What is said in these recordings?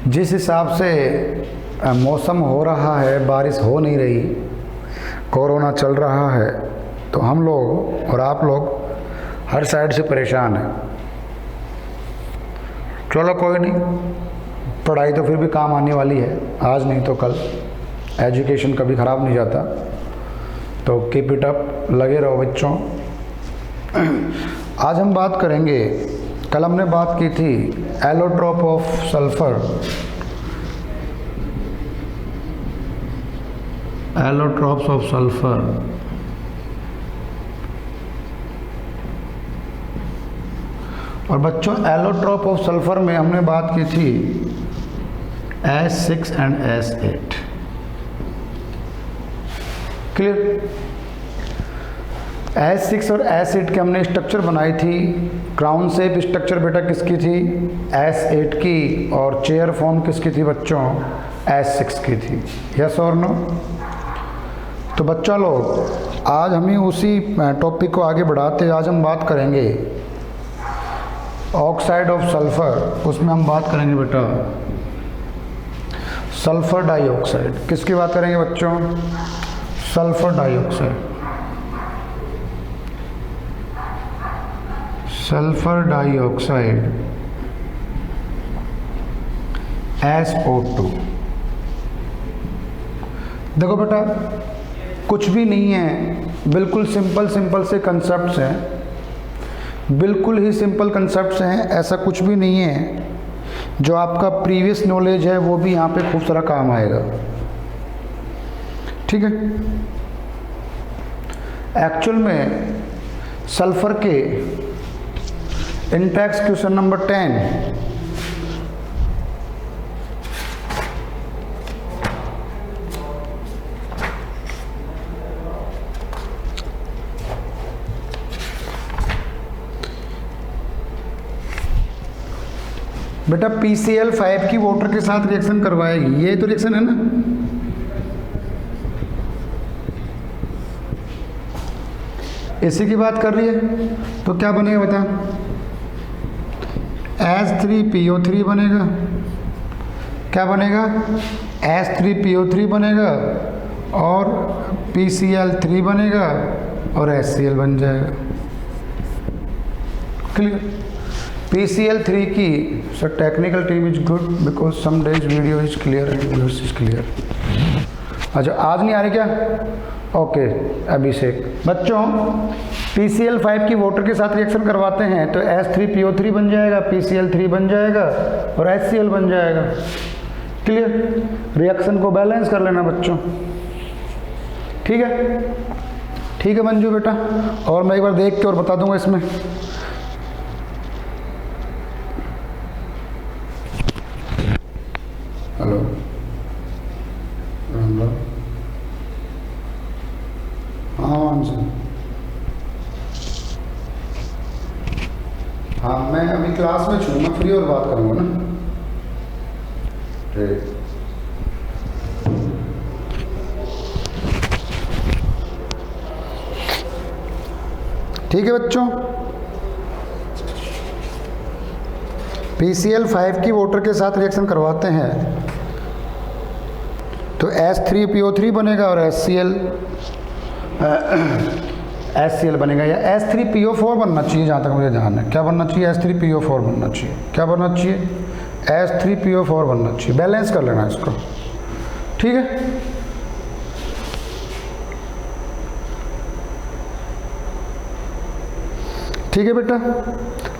जिस हिसाब से मौसम हो रहा है, बारिश हो नहीं रही, कोरोना चल रहा है, तो हम लोग और आप लोग हर साइड से परेशान हैं। चलो कोई नहीं, पढ़ाई तो फिर भी काम आने वाली है, आज नहीं तो कल। एजुकेशन कभी ख़राब नहीं जाता, तो कीप इट अप, लगे रहो बच्चों। आज हम बात करेंगे, कल हमने बात की थी allotrope of sulphur, allotropes of sulphur. और बच्चों एलोट्रोप ऑफ सल्फर में हमने बात की थी S6 and S8। Clear? S6 और S8 के हमने स्ट्रक्चर बनाई थी। क्राउन शेप स्ट्रक्चर बेटा किसकी थी? S8 की। और चेयर फॉर्म किसकी थी बच्चों? S6 की थी। यस और नो? तो बच्चा लोग आज हम ही उसी टॉपिक को आगे बढ़ाते, आज हम बात करेंगे ऑक्साइड ऑफ सल्फर। उसमें हम बात करेंगे बेटा सल्फर डाइऑक्साइड। किसकी बात करेंगे बच्चों? Sulphur dioxide, sulphur dioxide SO2। देखो बेटा कुछ भी नहीं है, बिल्कुल सिंपल से कंसेप्ट्स हैं, बिल्कुल ही सिंपल कंसेप्ट्स हैं। ऐसा कुछ भी नहीं है, जो आपका प्रीवियस नॉलेज है वो भी यहाँ पे खूब सारा काम आएगा। ठीक है? एक्चुअल में सल्फर के इंटेक्स क्वेश्चन नंबर 10 बेटा PCl5 की वाटर के साथ रिएक्शन करवाएगी। ये तो रिएक्शन है ना, इसी की बात कर रही है। तो क्या बनेगा बता? S3PO3 बनेगा। क्या बनेगा? S3PO3 बनेगा और PCl3 बनेगा और HCl बन जाएगा। क्लियर? PCl3 की sir technical team is good because some days video is clear and viewers is clear. अच्छा आज नहीं आ रही क्या? ओके अभिषेक। बच्चों PCl5 की वाटर के साथ रिएक्शन करवाते हैं तो S3PO3 बन जाएगा, PCl3 बन जाएगा और HCl बन जाएगा। क्लियर? रिएक्शन को बैलेंस कर लेना बच्चों। ठीक है? ठीक है मंजू बेटा। और मैं एक बार देख के और बता दूंगा इसमें। हेलो राम राम। हाँ जी, हाँ मैं अभी क्लास में छूँ, मैं फ्री और बात करूँगा ना। ठीक है बच्चों, PCl5 की वाटर के साथ रिएक्शन करवाते हैं तो S3PO3 बनेगा और HCl बनेगा, या S3PO4 बनना चाहिए जहाँ तक मुझे ध्यान है। क्या बनना चाहिए? S3PO4 बनना चाहिए। क्या बनना चाहिए? S3PO4 बनना चाहिए। बैलेंस कर लेना इसको। ठीक है? ठीक है बेटा,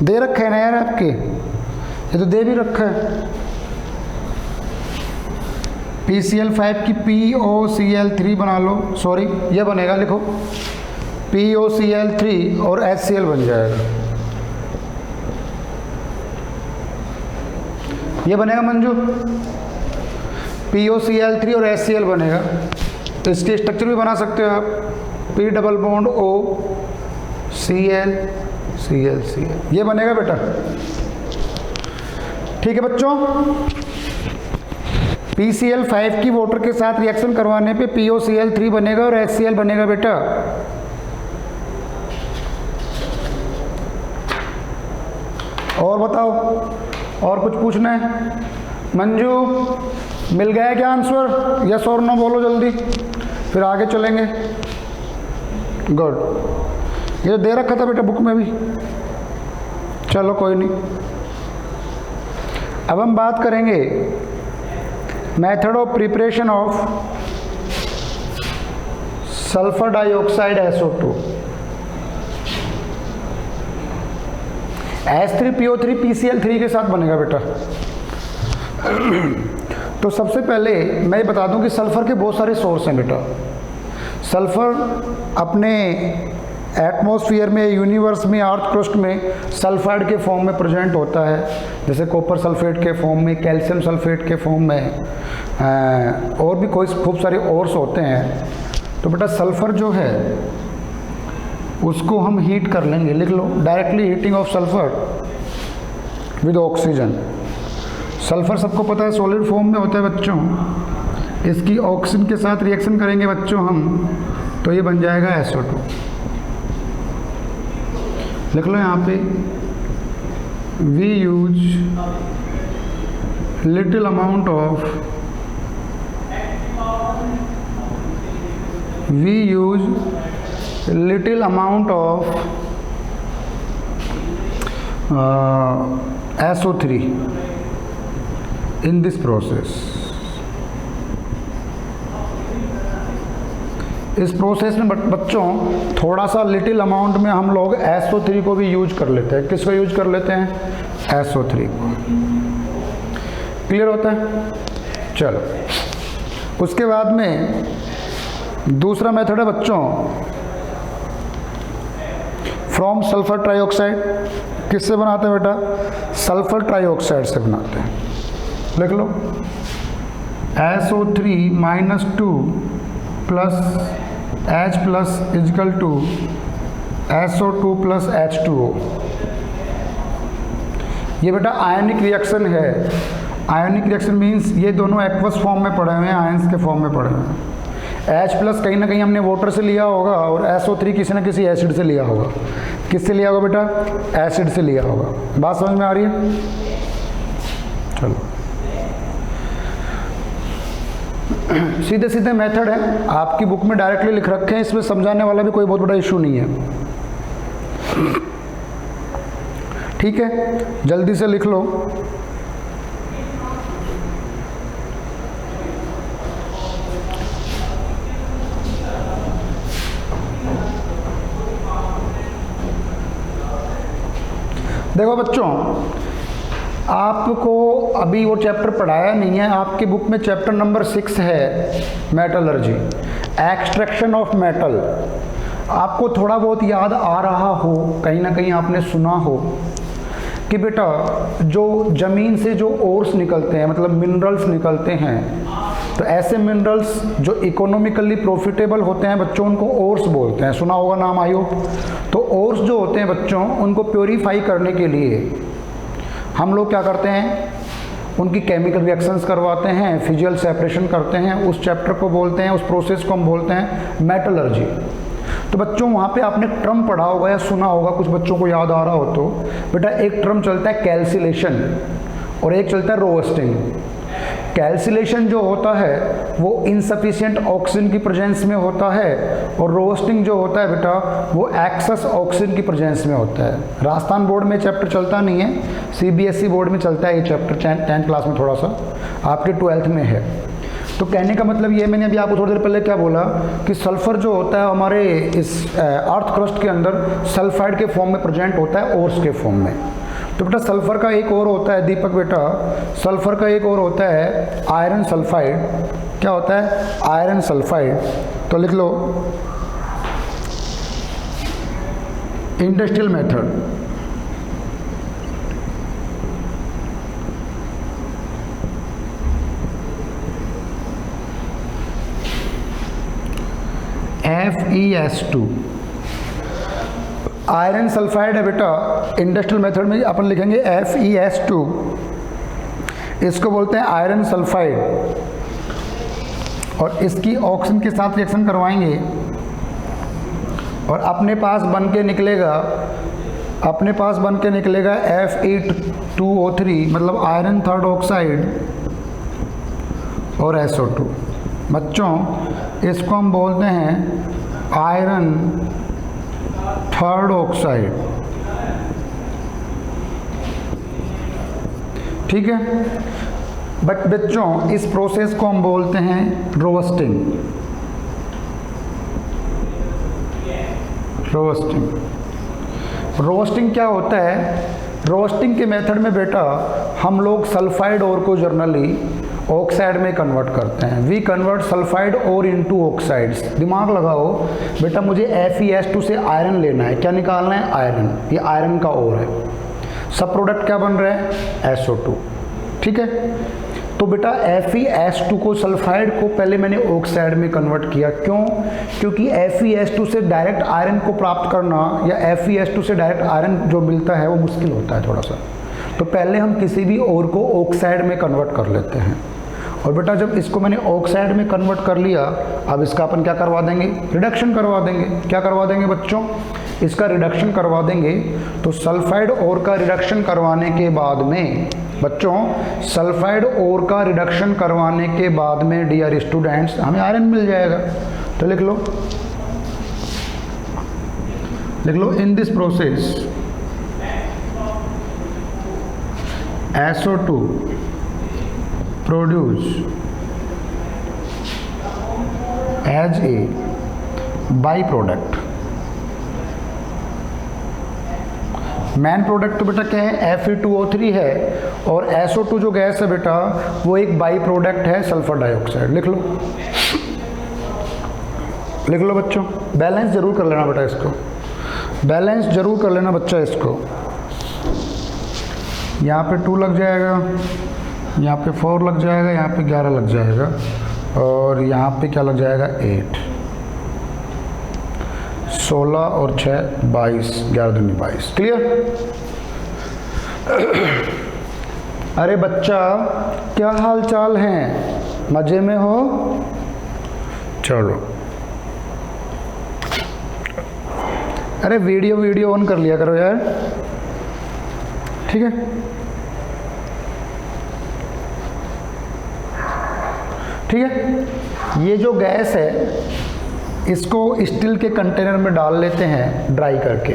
दे रखा है ना यार आपके, ये तो दे भी रखा है। PCl5 की POCl3 बना लो, सॉरी ये बनेगा, लिखो POCl3 और HCl बन जाएगा। ये बनेगा मंजू, POCl3 और HCl बनेगा। तो इसके स्ट्रक्चर भी बना सकते हो आप, P double bond O Cl Cl Cl, ये बनेगा बेटा। ठीक है बच्चों, PCl5 की वाटर के साथ रिएक्शन करवाने पे POCl3 बनेगा और HCl बनेगा बेटा। और बताओ, और कुछ पूछना है? मंजू मिल गया क्या आंसर? यस और नो बोलो जल्दी, फिर आगे चलेंगे। गुड, ये तो दे रखा था बेटा बुक में भी, चलो कोई नहीं। अब हम बात करेंगे method of preparation of sulphur dioxide SO2। H3PO3 PCl3 के साथ बनेगा बेटा। तो सबसे पहले मैं ये बता दूं कि सल्फर के बहुत सारे सोर्स हैं बेटा। सल्फर अपने एटमॉस्फेयर में, यूनिवर्स में, अर्थ क्रस्ट में सल्फाइड के फॉर्म में प्रेजेंट होता है, जैसे कॉपर सल्फेट के फॉर्म में, कैल्शियम सल्फेट के फॉर्म में, और भी कोई खूब सारे ओर्स होते हैं। तो बेटा सल्फर जो है उसको हम हीट कर लेंगे, लिख लो, directly heating of sulphur with oxygen. Sulphur सबको पता है सॉलिड फॉर्म में होता है बच्चों, इसकी ऑक्सीजन के साथ रिएक्शन करेंगे बच्चों हम, तो ये बन जाएगा SO2। लिख लो यहाँ पे, we use little amount of, we use little amount of SO3 in this process। इस प्रोसेस में बच्चों थोड़ा सा लिटिल अमाउंट में हम लोग SO3 को भी यूज कर लेते हैं। किसको यूज कर लेते हैं? SO3 को। क्लियर होता है? चलो, उसके बाद में दूसरा मेथड है बच्चों फ्रॉम सल्फर ट्राइऑक्साइड। किससे बनाते हैं बेटा? सल्फर ट्राइऑक्साइड से बनाते हैं। लिख लो, SO3 - 2 + H + is equal to SO2 + H2O। ये बेटा आयनिक रिएक्शन है। आयनिक रिएक्शन मीन्स ये दोनों एक्वस फॉर्म में पड़े हुए हैं, आयंस के फॉर्म में पड़े हुए हैं। H+ कहीं ना कहीं हमने वाटर से लिया होगा, और SO3 किसी ना किसी एसिड से लिया होगा। किससे लिया होगा बेटा? एसिड से लिया होगा। बात समझ में आ रही है? चलो, सीधे सीधे मेथड है, आपकी बुक में डायरेक्टली लिख रखे हैं, इसमें समझाने वाला भी कोई बहुत बड़ा इशू नहीं है। ठीक है, जल्दी से लिख लो। देखो बच्चों, आपको अभी वो चैप्टर पढ़ाया नहीं है, आपकी बुक में चैप्टर नंबर 6 है मेटलर्जी, एक्सट्रैक्शन ऑफ मेटल। आपको थोड़ा बहुत याद आ रहा हो, कहीं ना कहीं आपने सुना हो कि बेटा जो ज़मीन से जो ओर्स निकलते हैं, मतलब मिनरल्स निकलते हैं, तो ऐसे मिनरल्स जो इकोनॉमिकली प्रॉफिटेबल होते हैं बच्चों, उनको ओर्स बोलते हैं। सुना होगा नाम आयो। तो ओर्स जो होते हैं बच्चों, उनको प्योरीफाई करने के लिए हम लोग क्या करते हैं? उनकी केमिकल रिएक्शंस करवाते हैं, फिजिकल सेपरेशन करते हैं। उस चैप्टर को बोलते हैं, उस प्रोसेस को हम बोलते हैं मेटलर्जी। तो बच्चों वहाँ पे आपने टर्म पढ़ा होगा या सुना होगा, कुछ बच्चों को याद आ रहा हो तो बेटा, एक टर्म चलता है कैल्सिलेशन और एक चलता है रोस्टिंग। कैल्सिलेशन जो होता है वो इनसफिशिएंट ऑक्सीजन की प्रेजेंस में होता है, और रोस्टिंग जो होता है बेटा वो एक्सेस ऑक्सीजन की प्रेजेंस में होता है। राजस्थान बोर्ड में चैप्टर चलता नहीं है, CBSE बोर्ड में चलता है ये चैप्टर, 10th क्लास में थोड़ा सा, आपके 12th में है। तो कहने का मतलब ये, मैंने अभी आपको थोड़ी देर पहले क्या बोला कि सल्फर जो होता है हमारे इस अर्थ क्रस्ट के अंदर सल्फाइड के फॉर्म में प्रेजेंट होता है, ओर्स के फॉर्म में। तो बेटा सल्फर का एक और होता है, दीपक बेटा, सल्फर का एक और होता है आयरन सल्फाइड। क्या होता है? Iron sulphide. तो लिख लो, industrial method, FeS2 iron sulphide है बेटा। इंडस्ट्रियल मेथड में अपन लिखेंगे FeS2, इसको बोलते हैं आयरन सल्फाइड, और इसकी ऑक्सीजन के साथ रिएक्शन करवाएंगे और अपने पास बन के निकलेगा Fe2O3, मतलब आयरन थर्ड ऑक्साइड और SO2। बच्चों इसको हम बोलते हैं आयरन थर्ड ऑक्साइड, ठीक है। बट बच्चों इस प्रोसेस को हम बोलते हैं रोस्टिंग। रोस्टिंग क्या होता है? रोस्टिंग के मेथड में बेटा हम लोग सल्फाइड ओर को जनरली ऑक्साइड में कन्वर्ट करते हैं। We convert sulphide ore into oxides. दिमाग लगाओ बेटा, मुझे Fe2 से आयरन लेना है। क्या निकालना है? आयरन। ये आयरन का ओर है। सब प्रोडक्ट क्या बन रहा है? SO2, ठीक है। तो बेटा Fe2 को, सल्फाइड को पहले मैंने ऑक्साइड में कन्वर्ट किया। क्यों? क्योंकि Fe2 से डायरेक्ट आयरन को प्राप्त करना या Fe2 से डायरेक्ट आयरन जो मिलता है वो मुश्किल होता है थोड़ा सा। तो पहले हम किसी भी ओर को ऑक्साइड में कन्वर्ट कर लेते हैं। और बेटा जब इसको मैंने ऑक्साइड में कन्वर्ट कर लिया, अब इसका अपन क्या करवा देंगे? रिडक्शन करवा देंगे। क्या करवा देंगे बच्चों? इसका रिडक्शन करवा देंगे। तो सल्फाइड ओर का रिडक्शन करवाने के बाद में बच्चों, सल्फाइड ओर का रिडक्शन करवाने के बाद में डियर स्टूडेंट्स हमें आयरन मिल जाएगा। तो लिख लो in this process SO2 produce as a by product. Main product तो बेटा क्या है? Fe2O3 है। और SO2 जो गैस है बेटा वो एक बाई प्रोडक्ट है सल्फर डाइऑक्साइड। लिख लो बच्चों। बैलेंस जरूर कर लेना बेटा, इसको बैलेंस जरूर कर लेना बच्चा। इसको यहाँ पे 2 लग जाएगा, यहाँ पे 4 लग जाएगा, यहाँ पे 11 लग जाएगा, और यहाँ पे क्या लग जाएगा? 8। 16 और 6 22, 11 दूनी 22। क्लियर? अरे बच्चा क्या हाल चाल है? मजे में हो? चलो, अरे वीडियो ऑन कर लिया करो यार, ठीक है। ठीक है, ये जो गैस है इसको स्टील के कंटेनर में डाल लेते हैं ड्राई करके।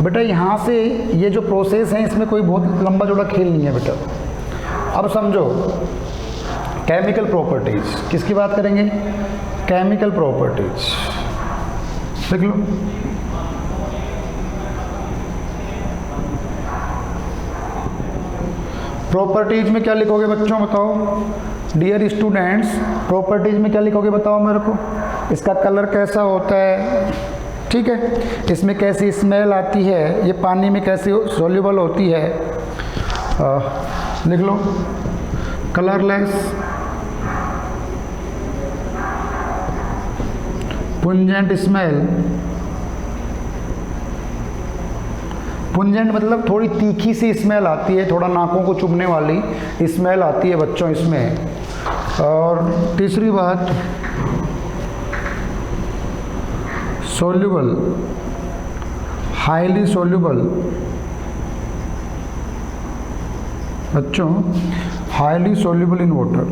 बेटा यहाँ से ये जो प्रोसेस है इसमें कोई बहुत लंबा चौड़ा खेल नहीं है बेटा। अब समझो केमिकल प्रॉपर्टीज, किसकी बात करेंगे? Chemical properties. देख लो, प्रॉपर्टीज में क्या लिखोगे बच्चों बताओ? डियर स्टूडेंट्स, प्रॉपर्टीज में क्या लिखोगे बताओ मेरे को? इसका कलर कैसा होता है, ठीक है, इसमें कैसी स्मेल आती है, ये पानी में कैसी सॉल्युबल होती है। लिख लो, कलरलेस, पुंजेंट स्मेल। पुंजेंट मतलब थोड़ी तीखी सी स्मेल आती है, थोड़ा नाकों को चुभने वाली स्मेल आती है बच्चों इसमें। और तीसरी बात, सोल्यूबल, हाईली सोल्यूबल बच्चों, हाईली सोल्यूबल इन वाटर,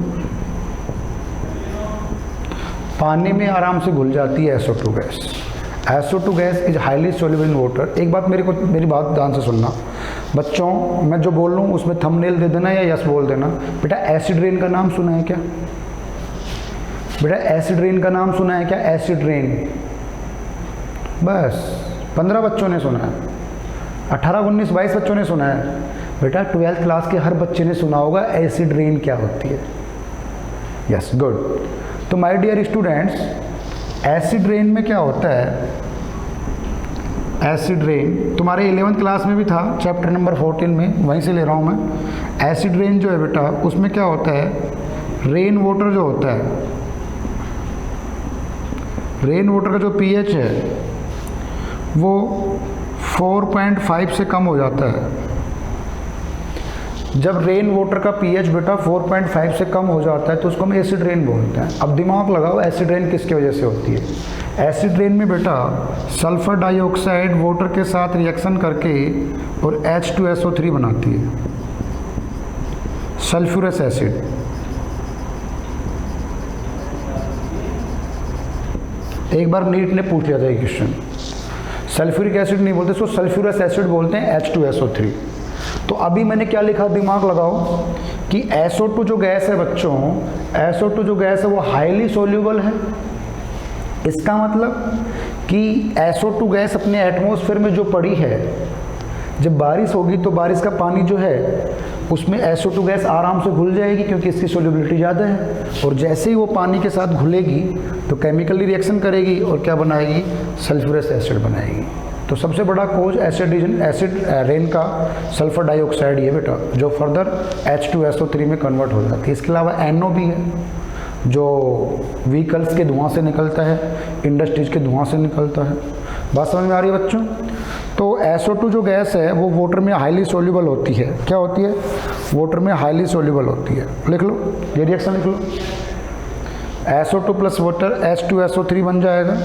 पानी में आराम से घुल जाती है SO2 gas. SO2 gas is highly soluble in water. एक बात मेरी बात ध्यान से सुनना बच्चों, मैं जो बोल रहा हूँ उसमें थंबनेल दे देना या यस बोल देना। बेटा एसिड रेन का नाम सुना है क्या? बेटा एसिड रेन का नाम सुना है क्या? एसिड रेन बस 15 बच्चों ने सुना है, 18, 19, 22 बच्चों ने सुना है। बेटा 12th क्लास के हर बच्चे ने सुना होगा एसिड रेन क्या होती है। Yes, good. तो my dear students, acid rain में क्या होता है? एसिड रेन तुम्हारे 11th क्लास में भी था, चैप्टर नंबर 14 में, वहीं से ले रहा हूँ मैं। एसिड रेन जो है बेटा उसमें क्या होता है? रेन वाटर जो होता है, रेन वाटर का जो pH है वो 4.5 से कम हो जाता है। जब रेन वाटर का pH बेटा 4.5 से कम हो जाता है तो उसको हम एसिड रेन बोलते हैं। अब दिमाग लगाओ एसिड रेन किसकी वजह से होती है? एसिड रेन में बेटा सल्फर डाइऑक्साइड वाटर के साथ रिएक्शन करके और H2SO3 बनाती है, सल्फ्यूरस एसिड। एक बार नीट ने पूछ लिया था ये क्वेश्चन। सल्फ्यूरिक एसिड नहीं बोलते, इसको सल्फ्यूरस एसिड बोलते हैं, H2SO3। तो अभी मैंने क्या लिखा, दिमाग लगाओ कि SO2 जो गैस है बच्चों, SO2 जो गैस है वो हाईली सोल्यूबल है। इसका मतलब कि SO2 गैस अपने एटमॉस्फेयर में जो पड़ी है, जब बारिश होगी तो बारिश का पानी जो है उसमें SO2 गैस आराम से घुल जाएगी क्योंकि इसकी सोल्यूबिलिटी ज़्यादा है। और जैसे ही वो पानी के साथ घुलेगी तो केमिकली रिएक्शन करेगी और क्या बनाएगी, सल्फ्यूरस एसिड बनाएगी। तो सबसे बड़ा कोज एसिड रेन का सल्फर डाइऑक्साइड ये बेटा, जो फर्दर H2SO3 में कन्वर्ट हो जाती है। इसके अलावा NO भी है, जो व्हीकल्स के धुआं से निकलता है, इंडस्ट्रीज के धुआं से निकलता है। बात समझ में आ रही है बच्चों? तो SO2 जो गैस है वो वाटर में हाईली सोल्यूबल होती है। क्या होती है? वाटर में हाईली सोल्यूबल होती है। लिख लो, ये रिएक्शन लिख लो, SO2 प्लस वाटर H2SO3 बन जाएगा।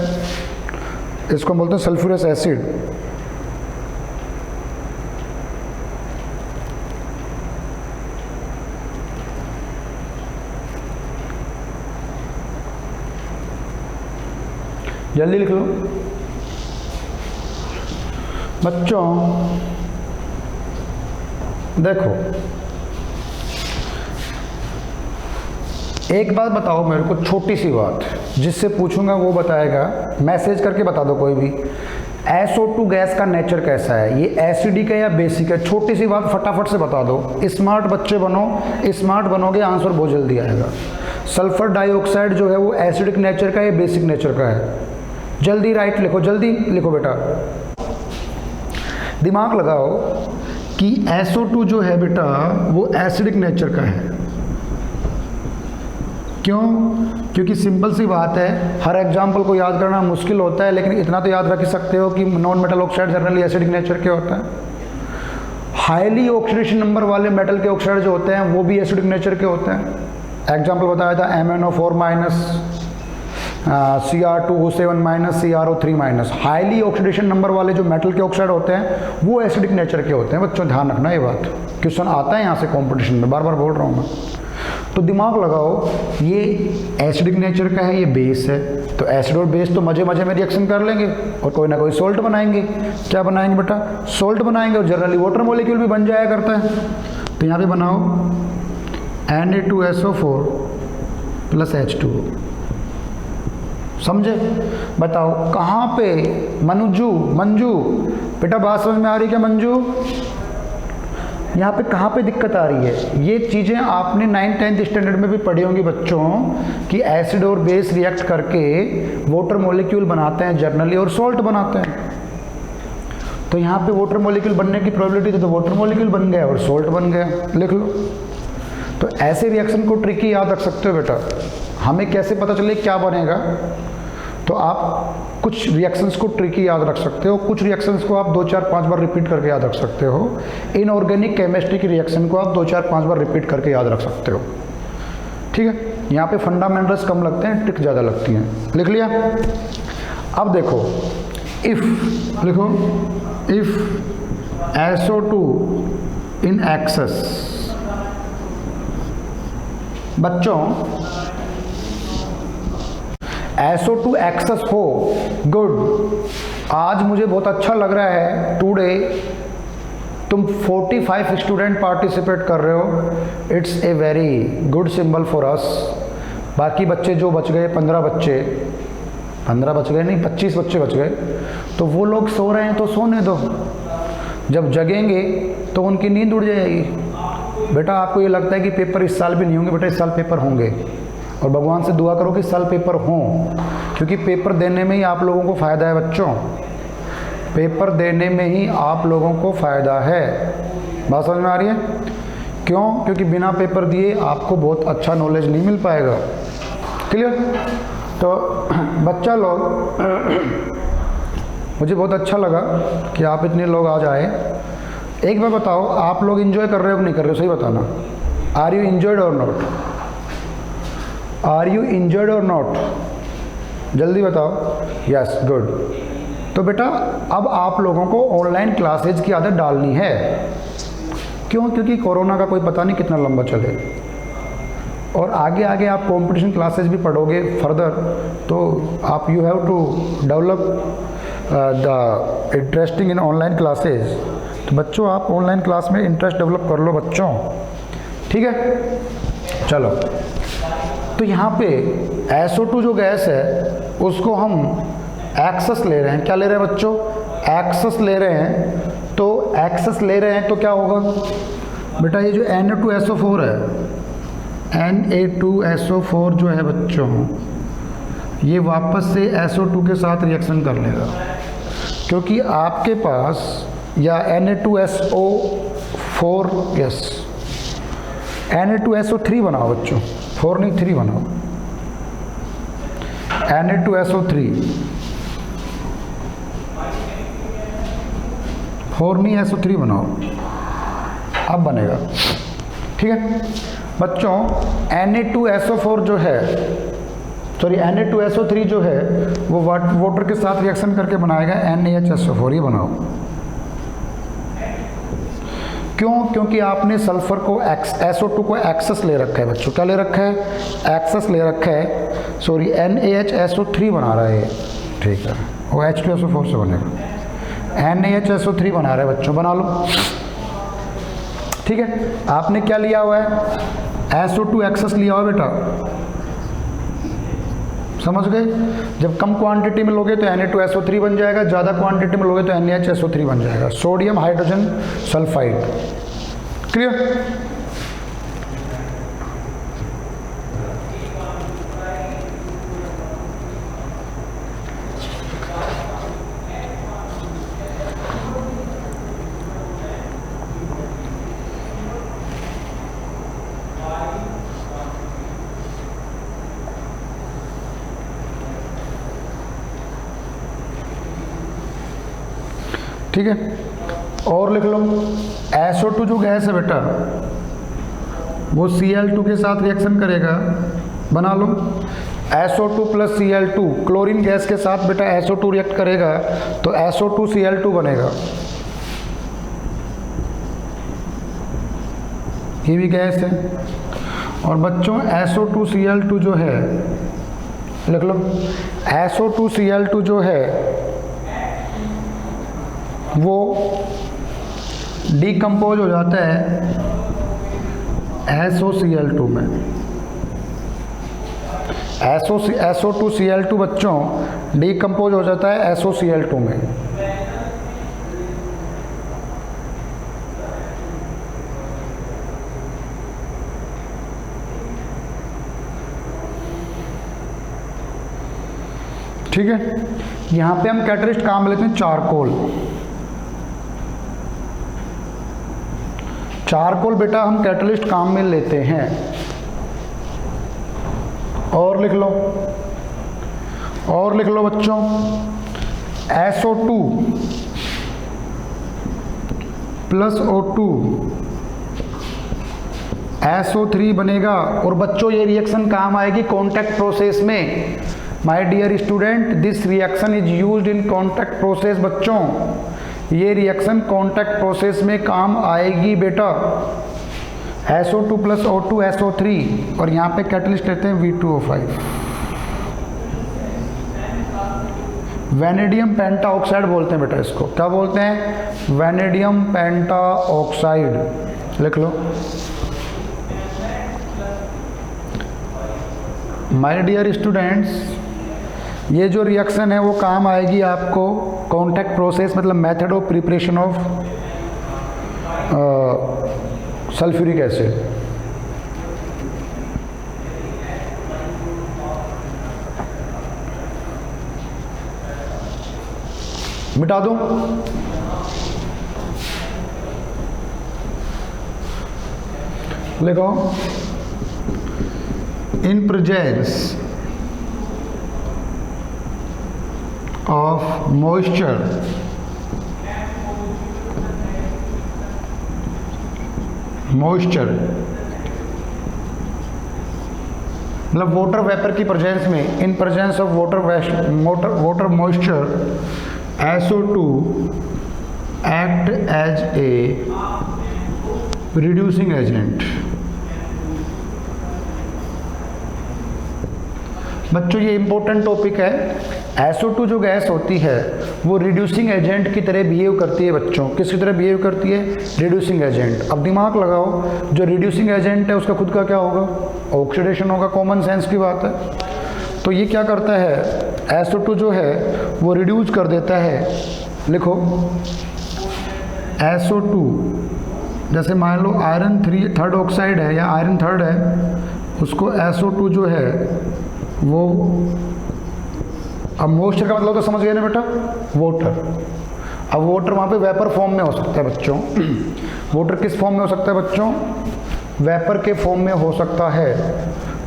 इसको बोलते हैं सल्फ्यूरस एसिड। जल्दी लिख लो बच्चों। देखो एक बात बताओ मेरे को, छोटी सी बात, जिससे पूछूंगा वो बताएगा, मैसेज करके बता दो कोई भी। SO2 गैस का नेचर कैसा है, ये एसिडिक है या बेसिक है? छोटी सी बात फटाफट से बता दो। स्मार्ट बच्चे बनो, स्मार्ट बनोगे आंसर बहुत जल्दी आएगा। सल्फर डाइऑक्साइड जो है वो एसिडिक नेचर का या बेसिक नेचर का है? जल्दी राइट लिखो, जल्दी लिखो बेटा, दिमाग लगाओ कि SO2 जो है बेटा वो एसिडिक नेचर का है। क्यों? क्योंकि सिंपल सी बात है, हर एग्जाम्पल को याद करना मुश्किल होता है, लेकिन इतना तो याद रख सकते हो कि non metal oxide generally acidic nature के होता है। हाईली ऑक्सीडेशन नंबर वाले मेटल के ऑक्साइड जो होते हैं वो भी एसिडिक नेचर के होते हैं। एग्जाम्पल बताया था MnO4-, Cr2O7-, CrO3-। Highly oxidation number वाले जो मेटल के ऑक्साइड होते हैं वो एसिडिक नेचर के होते हैं। बच्चों ध्यान रखना ये बात, क्वेश्चन आता है यहाँ से कंपटीशन में, बार बार बोल रहा हूँ मैं। तो दिमाग लगाओ, ये एसिडिक नेचर का है, ये बेस है, तो एसिड और बेस तो मजे मजे में रिएक्शन कर लेंगे और कोई ना कोई सोल्ट बनाएंगे। क्या बनाएंगे बेटा? सोल्ट बनाएंगे, और जनरली वाटर मॉलिक्यूल भी बन जाया करता है। तो यहाँ पे बनाओ Na2SO4 प्लस H2O। समझे? बताओ कहाँ पे? मंजू बेटा बात समझ में आ रही है क्या मंजू? यहाँ पे कहाँ पे दिक्कत आ रही है? ये चीज़ें आपने 9th-10th स्टैंडर्ड में भी पढ़ी होंगी बच्चों, कि एसिड और बेस रिएक्ट करके वाटर मॉलिक्यूल बनाते हैं जनरली और सॉल्ट बनाते हैं। तो यहाँ पे वाटर मॉलिक्यूल बनने की प्रोबेबिलिटी थी, तो वाटर मॉलिक्यूल बन गया और सॉल्ट बन गया। लिख लो। तो ऐसे रिएक्शन को ट्रिकी याद रख सकते हो बेटा। हमें कैसे पता चले क्या बनेगा? तो आप कुछ रिएक्शंस को ट्रिकी याद रख सकते हो, कुछ रिएक्शंस को आप 2-4-5 बार रिपीट करके याद रख सकते हो। इनऑर्गेनिक केमिस्ट्री की रिएक्शन को आप 2-4-5 बार रिपीट करके याद रख सकते हो। ठीक है? यहाँ पे फंडामेंटल्स कम लगते हैं, ट्रिक ज़्यादा लगती हैं। लिख लिया? अब देखो, इफ़ लिखो, इफ़ SO2 इन एक्सेस। बच्चों SO2 एक्सेस हो, गुड। आज मुझे बहुत अच्छा लग रहा है, टुडे तुम 45 स्टूडेंट पार्टिसिपेट कर रहे हो। It's a very good symbol for us. बाकी बच्चे जो बच गए, 15 बच्चे नहीं 25 बच्चे बच गए, तो वो लोग सो रहे हैं तो सोने दो। जब जगेंगे तो उनकी नींद उड़ जाएगी। बेटा आपको ये लगता है कि पेपर इस साल भी नहीं होंगे, बेटा इस साल पेपर होंगे, और भगवान से दुआ करो कि इस साल पेपर हों, क्योंकि पेपर देने में ही आप लोगों को फ़ायदा है बच्चों। पेपर देने में ही आप लोगों को फ़ायदा है। बात समझ में आ रही है? क्यों? क्योंकि बिना पेपर दिए आपको बहुत अच्छा नॉलेज नहीं मिल पाएगा। क्लियर? तो बच्चा लोग, मुझे बहुत अच्छा लगा कि आप इतने लोग आज आए। एक बार बताओ, आप लोग एंजॉय कर रहे हो कि नहीं कर रहे हो? सही बताना। आर यू इंजॉयड और नॉट? आर यू इंजॉयड और नॉट? जल्दी बताओ। Yes, good. तो बेटा अब आप लोगों को ऑनलाइन क्लासेज की आदत डालनी है। क्यों? क्योंकि कोरोना का कोई पता नहीं कितना लंबा चले। और आगे आगे आप कंपटीशन क्लासेस भी पढ़ोगे फर्दर, तो आप you have to develop the interesting in online classes. तो बच्चों आप ऑनलाइन क्लास में इंटरेस्ट डेवलप कर लो बच्चों, ठीक है। चलो, तो यहाँ पे SO2 जो गैस है उसको हम एक्सेस ले रहे हैं। क्या ले रहे हैं बच्चों? एक्सेस ले रहे हैं। तो एक्सेस ले रहे हैं तो क्या होगा बेटा, ये जो Na2SO4 है, Na2SO4 जो है बच्चों, ये वापस से SO2 के साथ रिएक्शन कर लेगा, क्योंकि आपके पास या Na2SO4, यस, Na2SO3 बनाओ बच्चों, 4 नहीं 3 बनाओ, Na2SO3, 4 नहीं SO3 बनाओ, अब बनेगा, ठीक है बच्चों। Na2SO4 जो है, सॉरी Na2SO3 जो है वो वाटर के साथ रिएक्शन करके बनाएगा NaHSO4, ये बनाओ। क्यों? क्योंकि आपने सल्फर को SO2 को एक्सेस ले रखा है बच्चों। क्या ले रखा है? एक्सेस ले रखा है, सॉरी NaHSO3 बना रहा है, ठीक है, वो H2SO4 से बनेगा। NaHSO3 बना रहा है बच्चों, बना लो, ठीक है। आपने क्या लिया हुआ है? SO2 एक्सेस लिया हुआ बेटा, समझ गए। जब कम क्वांटिटी में लोगे तो Na2SO3 बन जाएगा, ज़्यादा क्वांटिटी में लोगे तो NaHSO3 बन जाएगा, सोडियम हाइड्रोजन सल्फाइड। क्लियर? ठीक है, और लिख लो, SO2 जो गैस है बेटा वो Cl2 के साथ रिएक्शन करेगा, बना लो। SO2 plus Cl2, chlorine gas के साथ बेटा SO2 रिएक्ट करेगा तो SO2Cl2 बनेगा, ये भी गैस है। और बच्चों SO2Cl2 जो है, लिख लो, SO2Cl2 जो है वो डीकम्पोज हो जाता है SOCl2 में। SO2Cl2 बच्चों डीकम्पोज हो जाता है SOCl2 में। ठीक है, यहाँ पे हम कैटलिस्ट काम लेते हैं चारकोल। चारकोल बेटा हम कैटलिस्ट काम में लेते हैं। और लिख लो, और लिख लो बच्चों, SO2 प्लस O2 SO3 बनेगा। और बच्चों ये रिएक्शन काम आएगी कॉन्टैक्ट प्रोसेस में। My dear student, this reaction is used in contact process. बच्चों ये रिएक्शन कॉन्टैक्ट प्रोसेस में काम आएगी बेटा। SO2 प्लस O2 SO3, और यहाँ पे कैटलिस्ट लेते हैं V2O5, वैनेडियम पेंटा ऑक्साइड बोलते हैं बेटा इसको। क्या बोलते हैं? वैनेडियम पेंटा ऑक्साइड। लिख लो, माय डियर स्टूडेंट्स, ये जो रिएक्शन है वो काम आएगी आपको कॉन्टैक्ट प्रोसेस, मतलब method of preparation of sulphuric acid. मिटा दो। लिखो, इन प्रेजेंस of moisture मतलब वाटर वेपर की प्रेजेंस में, in presence of water moisture SO2 act as a reducing agent. बच्चों ये इंपॉर्टेंट टॉपिक है। SO2 जो गैस होती है वो रिड्यूसिंग एजेंट की तरह बिहेव करती है बच्चों। किसकी तरह बिहेव करती है? Reducing agent. अब दिमाग लगाओ, जो रिड्यूसिंग एजेंट है उसका खुद का क्या होगा? ऑक्सीडेशन होगा। कॉमन सेंस की बात है। तो ये क्या करता है? SO2 जो है वो रिड्यूस कर देता है। लिखो SO2, जैसे मान लो आयरन 3 ऑक्साइड है या आयरन 3 है, उसको SO2 जो है वो, अब मॉइस्चर का मतलब तो समझ गए ना बेटा, वाटर। अब वाटर वहाँ पे वेपर फॉर्म में हो सकता है बच्चों। वाटर किस फॉर्म में हो सकता है बच्चों? वेपर के फॉर्म में हो सकता है।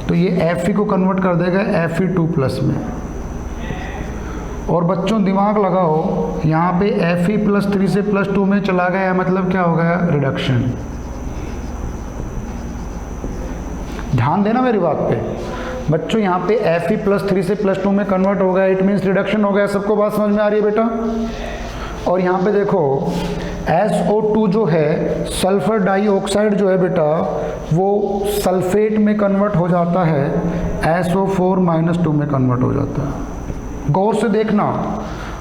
तो ये Fe को कन्वर्ट कर देगा Fe2+ में। और बच्चों दिमाग लगाओ, यहाँ पे Fe+3 से +2 में चला गया, मतलब क्या हो गया? रिडक्शन। ध्यान देना मेरी बात पे बच्चों, यहाँ पे Fe+3 से +2 में कन्वर्ट हो गया, इट मीन्स रिडक्शन हो गया। सबको बात समझ में आ रही है बेटा? और यहाँ पे देखो SO2 जो है, सल्फर डाइऑक्साइड जो है बेटा, वो सल्फेट में कन्वर्ट हो जाता है, SO4-2 में कन्वर्ट हो जाता है। गौर से देखना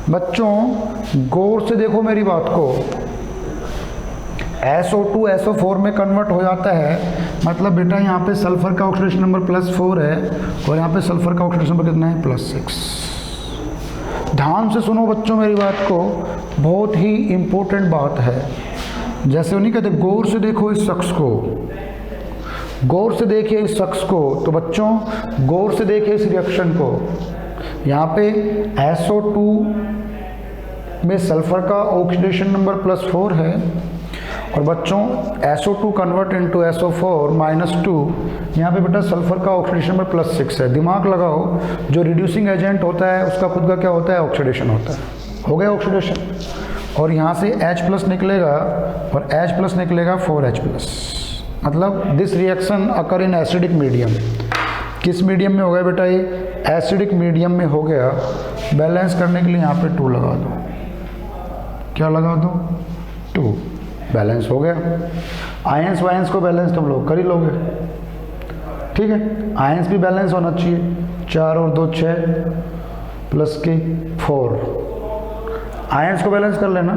बच्चों, गौर से देखो मेरी बात को। SO2 SO4 में कन्वर्ट हो जाता है, मतलब बेटा यहाँ पे सल्फर का ऑक्सीडेशन नंबर +4 है और यहाँ पे सल्फर का ऑक्सीडेशन नंबर कितना है? +6। ध्यान से सुनो बच्चों मेरी बात को, बहुत ही इंपॉर्टेंट बात है। जैसे उन्हीं कहते गौर से देखो इस शख्स को, गौर से देखिए इस शख्स को। तो बच्चों गौर से देखिए इस रिएक्शन को। यहाँ पे SO2 में सल्फर का ऑक्सीडेशन नंबर +4 है और बच्चों SO2 कन्वर्ट इनटू SO4-2, यहाँ पे बेटा सल्फर का ऑक्सीडेशन नंबर +6 है। दिमाग लगाओ, जो रिड्यूसिंग एजेंट होता है उसका खुद का क्या होता है? ऑक्सीडेशन होता है। हो गया ऑक्सीडेशन। और यहाँ से H+ निकलेगा और H+ निकलेगा 4H+। मतलब this reaction occur in acidic medium. किस मीडियम में हो गया बेटा? ये एसिडिक मीडियम में हो गया। बैलेंस करने के लिए यहाँ पे 2 लगा दो। क्या लगा दो? 2। बैलेंस हो गया। आयंस वायंस को बैलेंस तुम लोग कर ही लोगे, ठीक है? आयंस भी बैलेंस होना चाहिए। 4 और 2 6 प्लस के 4। आयंस को बैलेंस कर लेना,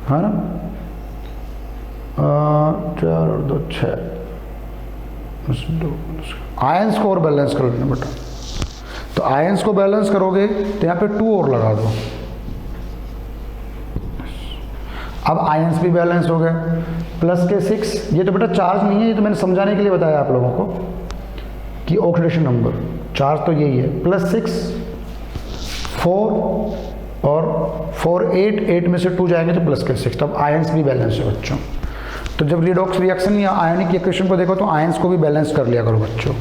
है ना? 4 और 2 6 आयंस को और बैलेंस कर लेना बेटा। तो आयंस को बैलेंस करोगे तो यहाँ पे 2 और लगा दो। अब आयंस भी बैलेंस हो गया। प्लस के 6, ये तो बेटा चार्ज नहीं है, ये तो मैंने समझाने के लिए बताया आप लोगों को कि ऑक्सीडेशन नंबर, चार्ज तो यही है। +6 4 और 4 8 में से 2 जाएंगे तो प्लस के 6। तब आयंस भी बैलेंस है बच्चों। तो जब रिडॉक्स रिएक्शन या आयनिक इक्वेशन को देखो तो आयंस को भी बैलेंस कर लिया करो बच्चों।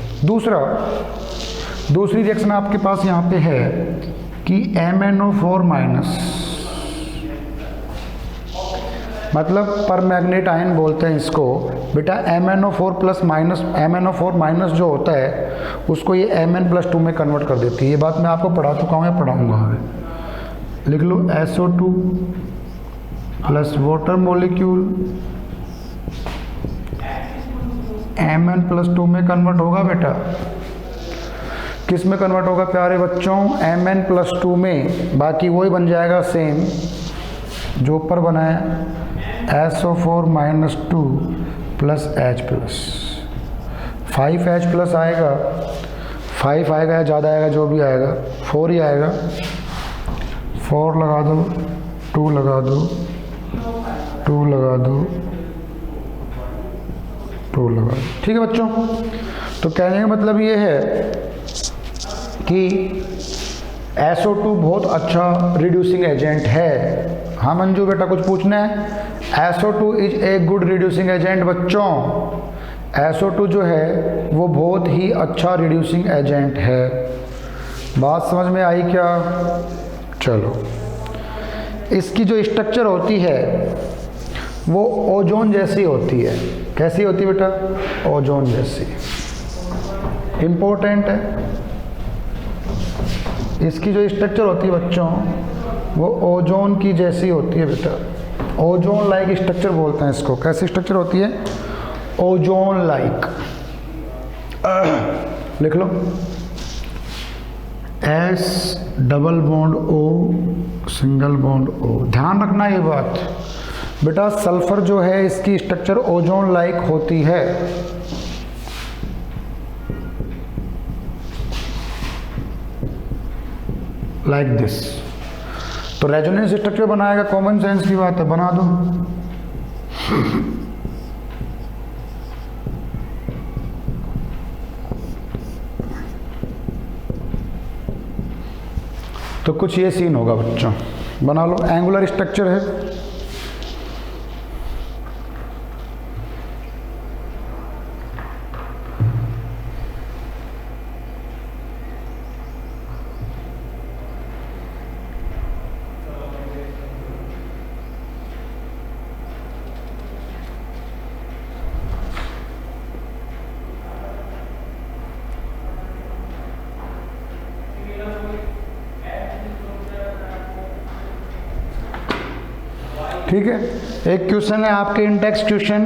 दूसरी रिएक्शन आपके पास यहाँ पे है कि MnO4- मतलब पर मैग्नेट आयन बोलते हैं इसको बेटा। MnO4+ जो होता है उसको ये Mn+2 में कन्वर्ट कर देती है। ये बात मैं आपको पढ़ा चुका हूँ या पढ़ाऊँगा आगे। लिख लो SO2 plus water molecule Mn+2 में कन्वर्ट होगा बेटा। किस में कन्वर्ट होगा प्यारे बच्चों? Mn+2 में। बाकी वही बन जाएगा सेम जो ऊपर बना है, SO4-2 प्लस H+। 5H+ आएगा, 5 आएगा या ज़्यादा आएगा, जो भी आएगा 4 ही आएगा। 4 लगा दो, 2 लगा दो, 2 लगा दो, 2 लगा दो। ठीक है बच्चों? तो कहने का मतलब ये है कि SO2 बहुत अच्छा रिड्यूसिंग एजेंट है। हाँ मंजू बेटा कुछ पूछना है? SO2 is a good reducing agent बच्चों। SO2 जो है वो बहुत ही अच्छा रिड्यूसिंग एजेंट है। बात समझ में आई क्या? चलो, इसकी जो स्ट्रक्चर होती है वो ओजोन जैसी होती है। कैसी होती है बेटा? ओजोन जैसी। इम्पोर्टेंट है। इसकी जो स्ट्रक्चर होती है बच्चों वो ओजोन की जैसी होती है बेटा। ओजोन लाइक स्ट्रक्चर बोलते हैं इसको। कैसी स्ट्रक्चर होती है? Ozone like. लिख लो S double bond O single bond O। ध्यान रखना ये बात बेटा, सल्फर जो है इसकी स्ट्रक्चर ओजोन लाइक होती है। Like this. तो रेजोनेंस स्ट्रक्चर बनाएगा, कॉमन सेंस की बात है, बना दो। तो कुछ ये सीन होगा बच्चों, बना लो। एंगुलर स्ट्रक्चर है, ठीक है। एक क्वेश्चन है आपके in text question,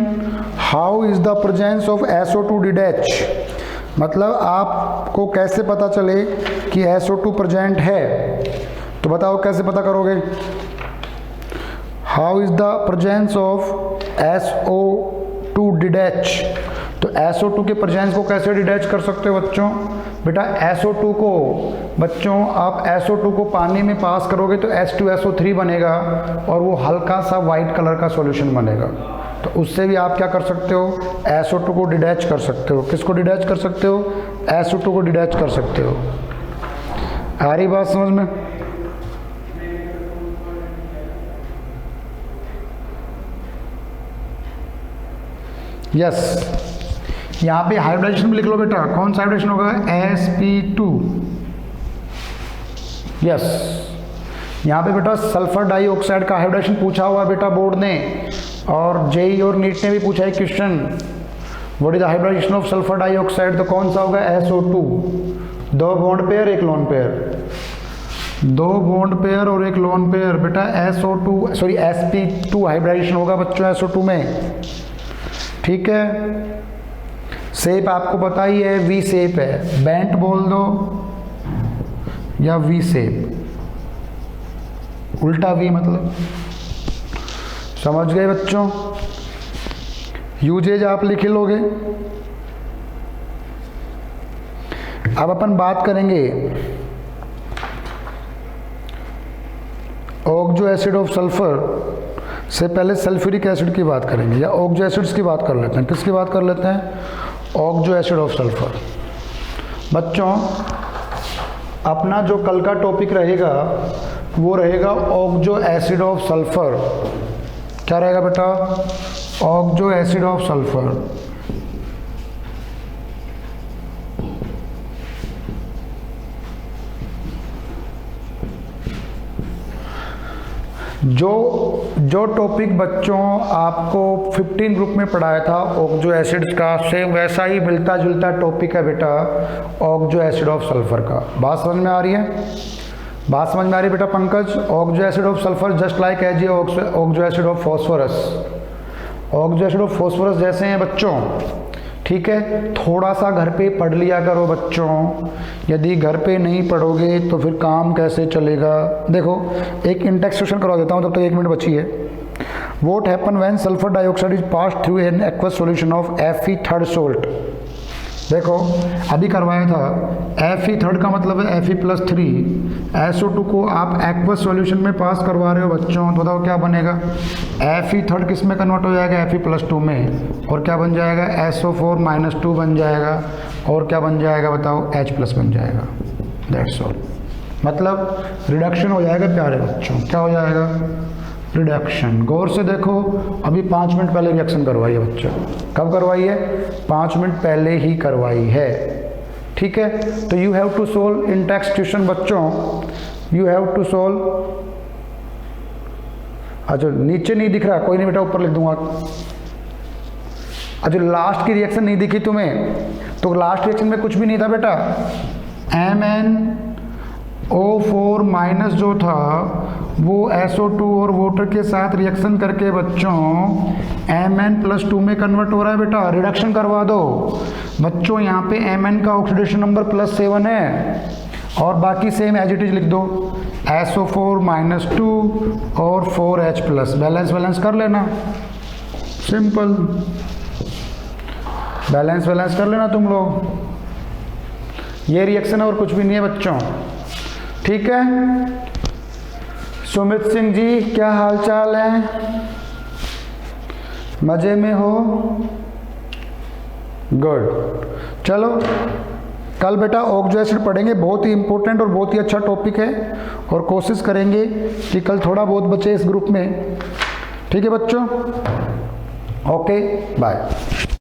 how is the presence of SO2 detach. मतलब आपको कैसे पता चले कि SO2 प्रेजेंट है, तो बताओ कैसे पता करोगे। How is the presence of SO2 detach. तो SO2 के प्रेजेंस को कैसे डिटैच कर सकते हो बच्चों। बेटा SO2 को बच्चों आप SO2 को पानी में पास करोगे तो H2SO3 बनेगा और वो हल्का सा वाइट कलर का सॉल्यूशन बनेगा। तो उससे भी आप क्या कर सकते हो, SO2 को डिटैच कर सकते हो। किसको डिटैच कर सकते हो, SO2 को डिटैच कर सकते हो। आ रही बात समझ में। यस, यहाँ पे हाइब्रिडाइजेशन भी लिख लो बेटा। कौन सा हाइब्रिडाइजेशन होगा, sp2। यस, यहाँ पे बेटा सल्फर डाइऑक्साइड का हाइब्रिडाइजेशन पूछा हुआ बेटा बोर्ड ने, और जेई और नीट ने भी पूछा है question, what is the hybridisation of sulphur dioxide. तो कौन सा होगा, SO2। 2 bond pair, 1 lone pair. 2 bond pair और 1 लोन पेयर। बेटा sp2 हाइब्रिडाइजेशन होगा बच्चों SO2 में। ठीक है। शेप आपको पता ही है, वी शेप है, बेंट बोल दो या वी शेप, उल्टा वी मतलब। समझ गए बच्चों। यूजेज आप लिख लोगे। अब अपन बात करेंगे ऑक्सो एसिड ऑफ सल्फर से पहले सल्फ्यूरिक एसिड की बात करेंगे, या ऑक्सो एसिड्स की बात कर लेते हैं। किसकी बात कर लेते हैं, ऑक्सो एसिड ऑफ सल्फर। बच्चों अपना जो कल का टॉपिक रहेगा वो रहेगा ऑक्सो एसिड ऑफ सल्फर। क्या रहेगा बेटा, ऑक्सो एसिड ऑफ सल्फर। जो टॉपिक बच्चों आपको 15 ग्रुप में पढ़ाया था ऑक्सो एसिड्स का, सेम वैसा ही मिलता जुलता टॉपिक है बेटा ऑक्सो एसिड ऑफ सल्फर का। बात समझ में आ रही है, बात समझ में आ रही है बेटा Pankaj. Oxo acid of sulphur just like as a oxo acid of phosphorus. Oxo acid of phosphorus जैसे हैं बच्चों, ठीक है। थोड़ा सा घर पे पढ़ लिया करो बच्चों, यदि घर पे नहीं पढ़ोगे तो फिर काम कैसे चलेगा। देखो एक इंटेक्स क्वेश्चन करवा देता हूँ, तब तक 1 मिनट बची है। What happen when sulphur dioxide is pass through an aqueous solution of Fe3 salt. देखो अभी करवाया था, Fe3 का मतलब है Fe+3। SO2 को आप एक्वस सॉल्यूशन में पास करवा रहे हो बच्चों, तो बताओ क्या बनेगा। Fe3 किस में कन्वर्ट हो जाएगा, Fe+2 में, और क्या बन जाएगा, SO4 - 2 बन जाएगा, और क्या बन जाएगा बताओ, H+ बन जाएगा। That's all. मतलब रिडक्शन हो जाएगा प्यारे बच्चों। क्या हो जाएगा, रिडक्शन। गौर से देखो, अभी 5 मिनट पहले रिएक्शन करवाई है बच्चों। कब करवाई है, 5 मिनट पहले ही करवाई है। ठीक है। तो you have to solve in text question बच्चों, यू हैव टू सोल्व। अच्छा नीचे नहीं दिख रहा, कोई नहीं बेटा, ऊपर लिख दूंगा। अच्छा लास्ट की रिएक्शन नहीं दिखी तुम्हें, तो लास्ट रिएक्शन में कुछ भी नहीं था बेटा। MnO4- जो था वो SO2 और वाटर के साथ रिएक्शन करके बच्चों Mn+2 में कन्वर्ट हो रहा है बेटा। रिडक्शन करवा दो बच्चों। यहाँ पे Mn का ऑक्सीडेशन नंबर +7 है और बाकी सेम एज इट इज लिख दो, SO4 -2 और 4H+, बैलेंस कर लेना, सिंपल बैलेंस कर लेना तुम लोग। ये रिएक्शन और कुछ भी नहीं है बच्चों, ठीक है। सुमित सिंह जी क्या हाल चाल है, मजे में हो? गुड। चलो कल बेटा ऑक्सो एसिड पढ़ेंगे, बहुत ही इंपॉर्टेंट और बहुत ही अच्छा टॉपिक है, और कोशिश करेंगे कि कल थोड़ा बहुत बचे इस ग्रुप में, ठीक है बच्चों। Okay bye.